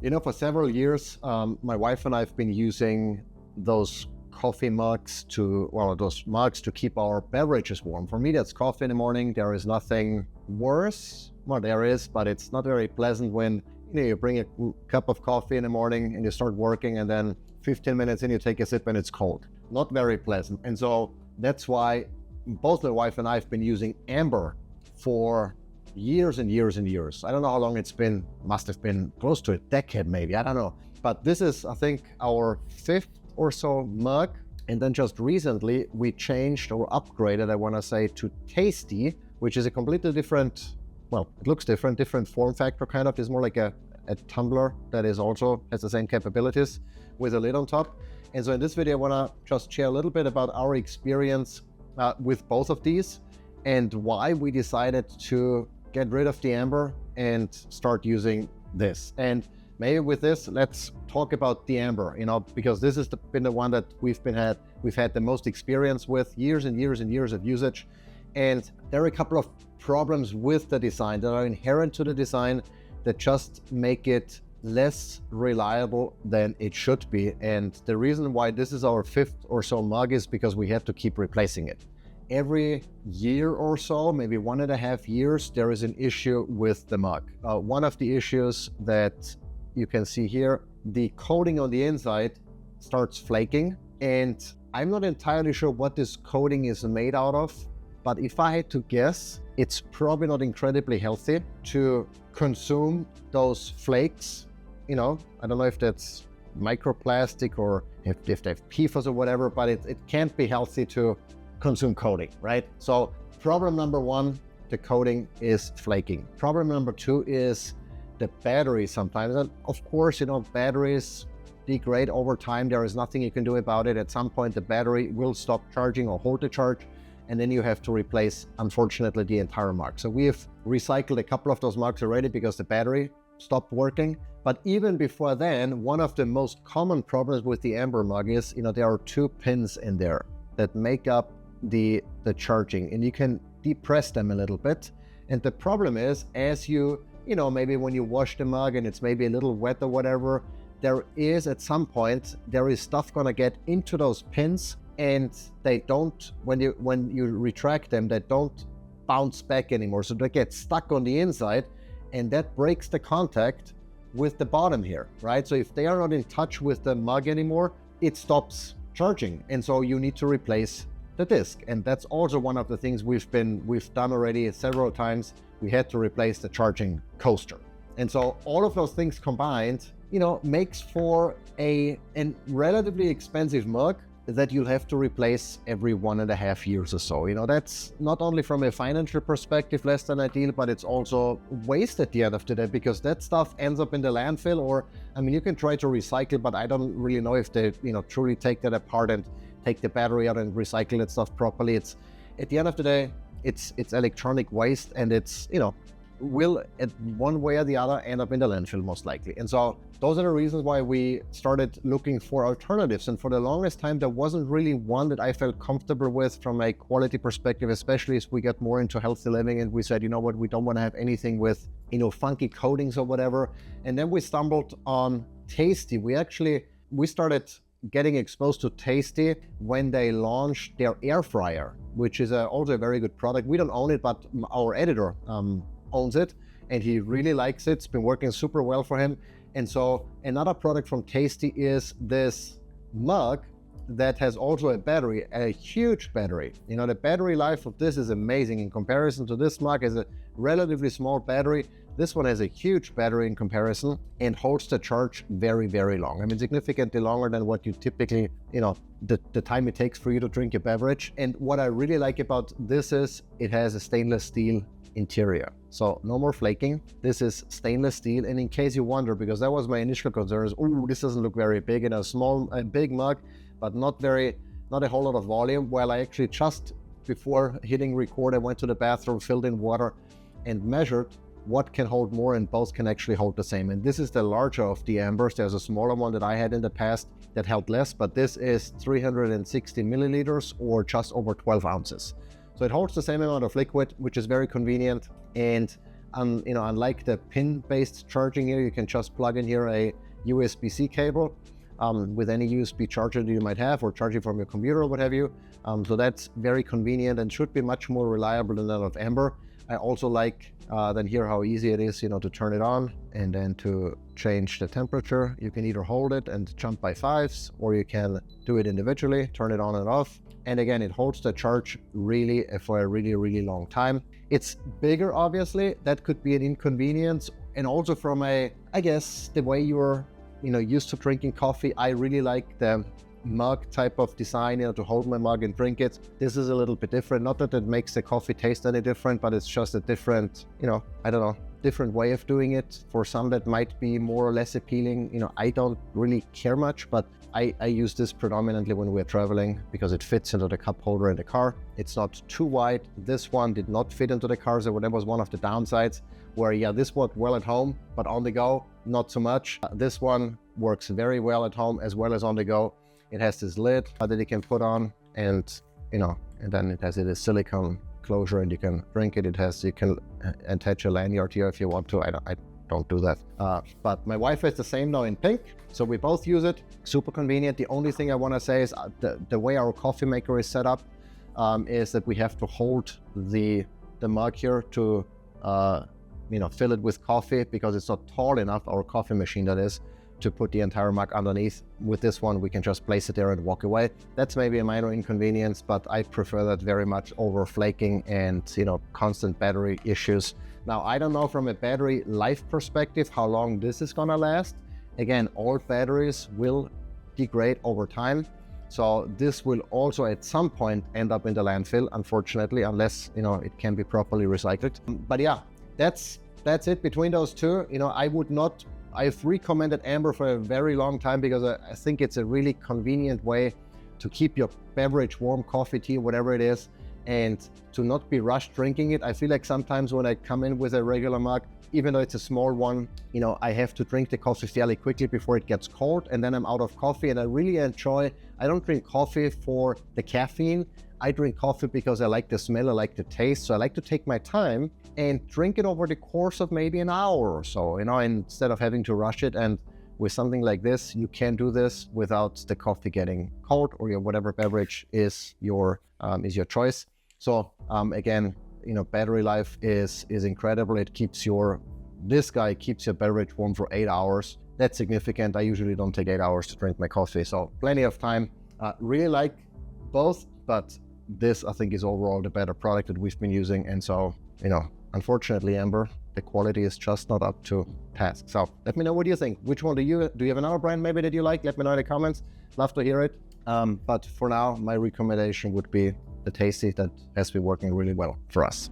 For several years, my wife and I have been using those coffee mugs those mugs to keep our beverages warm. For me, that's coffee in the morning. There is nothing worse. Well, there is, but it's not very pleasant when you bring a cup of coffee in the morning and you start working, and then 15 minutes in you take a sip and it's cold. Not very pleasant. And so that's why both my wife and I have been using Ember for years and years and years. I don't know how long it's been. Must have been close to a decade, maybe. I don't know. But this is, I think, our fifth or so mug. And then just recently we changed or upgraded, I want to say, to Tastee, which is a completely different, well, it looks different form factor kind of. It's more like a tumbler that is also has the same capabilities with a lid on top. And so in this video, I want to just share a little bit about our experience with both of these and why we decided to get rid of the Ember and start using this. And maybe with this, let's talk about the Ember, because this has been the one that we've had the most experience with, years and years and years of usage. And there are a couple of problems with the design that are inherent to the design that just make it less reliable than it should be. And the reason why this is our fifth or so mug is because we have to keep replacing it. Every year or so, maybe 1.5 years, there is an issue with the mug. One of the issues that you can see here, the coating on the inside starts flaking, and I'm not entirely sure what this coating is made out of, but if I had to guess, it's probably not incredibly healthy to consume those flakes. I don't know if that's microplastic or if they have PFAS or whatever, but it can't be healthy to consume coating, right? So problem number one, the coating is flaking. Problem number two is the battery sometimes. And of course, batteries degrade over time. There is nothing you can do about it. At some point, the battery will stop charging or hold the charge, and then you have to replace, unfortunately, the entire mug. So we have recycled a couple of those mugs already because the battery stopped working. But even before then, one of the most common problems with the Ember mug is, there are two pins in there that make up the charging, and you can depress them a little bit. And the problem is, as maybe when you wash the mug and it's maybe a little wet or whatever, there is at some point, there is stuff gonna get into those pins, and they don't, when you retract them, they don't bounce back anymore. So they get stuck on the inside, and that breaks the contact with the bottom here, right? So if they are not in touch with the mug anymore, it stops charging. And so you need to replace the disc. And that's also one of the things we've done already several times. We had to replace the charging coaster. And so all of those things combined, makes for a relatively expensive mug that you'll have to replace every 1.5 years or so. That's not only from a financial perspective less than ideal, but it's also waste at the end of the day, because that stuff ends up in the landfill, or, you can try to recycle, but I don't really know if they, truly take that apart and take the battery out and recycle that stuff properly. It's, at the end of the day, it's electronic waste, and it's, will at one way or the other end up in the landfill most likely. And so those are the reasons why we started looking for alternatives. And for the longest time, there wasn't really one that I felt comfortable with from a quality perspective, especially as we got more into healthy living. And we said, what, we don't want to have anything with, funky coatings or whatever. And then we stumbled on Tastee. We started getting exposed to Tastee when they launched their air fryer, which is also a very good product. We don't own it, but our editor owns it, and he really likes it. It's been working super well for him. And so another product from Tastee is this mug that has also a battery, a huge battery. The battery life of this is amazing. In comparison to this mug, is a relatively small battery. This one has a huge battery in comparison and holds the charge very, very long. Significantly longer than what you typically, the time it takes for you to drink your beverage. And what I really like about this is it has a stainless steel interior. So no more flaking. This is stainless steel. And in case you wonder, because that was my initial concern, is, this doesn't look very big in a big mug, but not a whole lot of volume. Well, I actually just before hitting record, I went to the bathroom, filled in water, and measured what can hold more, and both can actually hold the same. And this is the larger of the Embers. There's a smaller one that I had in the past that held less, but this is 360 milliliters or just over 12 ounces. So it holds the same amount of liquid, which is very convenient. And unlike the pin-based charging here, you can just plug in here a USB-C cable with any USB charger that you might have, or charging from your computer or what have you. So that's very convenient and should be much more reliable than that of Ember. I also like then here how easy it is, to turn it on and then to change the temperature. You can either hold it and jump by 5s, or you can do it individually, turn it on and off. And again, it holds the charge really for a really, really long time. It's bigger, obviously. That could be an inconvenience. And also from I guess, the way you're, used to drinking coffee, I really like the mug type of design, to hold my mug and drink it. This is a little bit different. Not that it makes the coffee taste any different, but it's just a different, different way of doing it. For some that might be more or less appealing. I don't really care much, but I use this predominantly when we're traveling because it fits into the cup holder in the car. It's not too wide. This one did not fit into the car, so that was one of the downsides where, yeah, this worked well at home, but on the go, not so much. This one works very well at home as well as on the go. It has this lid that you can put on, and and then it has a silicone closure, and you can drink it. You can attach a lanyard here if you want to. I don't do that. But my wife has the same now in pink, so we both use it. Super convenient. The only thing I want to say is the way our coffee maker is set up is that we have to hold the mug here to fill it with coffee, because it's not tall enough, our coffee machine that is, to put the entire mug underneath. With this one, we can just place it there and walk away. That's maybe a minor inconvenience, but I prefer that very much over flaking and constant battery issues. Now, I don't know from a battery life perspective how long this is gonna last. Again, old batteries will degrade over time, so this will also at some point end up in the landfill, unfortunately, unless it can be properly recycled. But yeah, that's it between those two. I've recommended Ember for a very long time because I think it's a really convenient way to keep your beverage warm, coffee, tea, whatever it is, and to not be rushed drinking it. I feel like sometimes when I come in with a regular mug, even though it's a small one, I have to drink the coffee fairly quickly before it gets cold, and then I'm out of coffee. And I really I don't drink coffee for the caffeine. I drink coffee because I like the smell, I like the taste. So I like to take my time and drink it over the course of maybe an hour or so, instead of having to rush it. And with something like this, you can do this without the coffee getting cold, or whatever beverage is your choice. So again, battery life is incredible. This guy keeps your beverage warm for 8 hours. That's significant. I usually don't take 8 hours to drink my coffee, so plenty of time. Really like both, but this I think is overall the better product that we've been using. And so, unfortunately, Ember, the quality is just not up to task. So let me know, what do you think? Which one do you have another brand maybe that you like? Let me know in the comments. Love to hear it. But for now, my recommendation would be the Tastee, that has been working really well for us.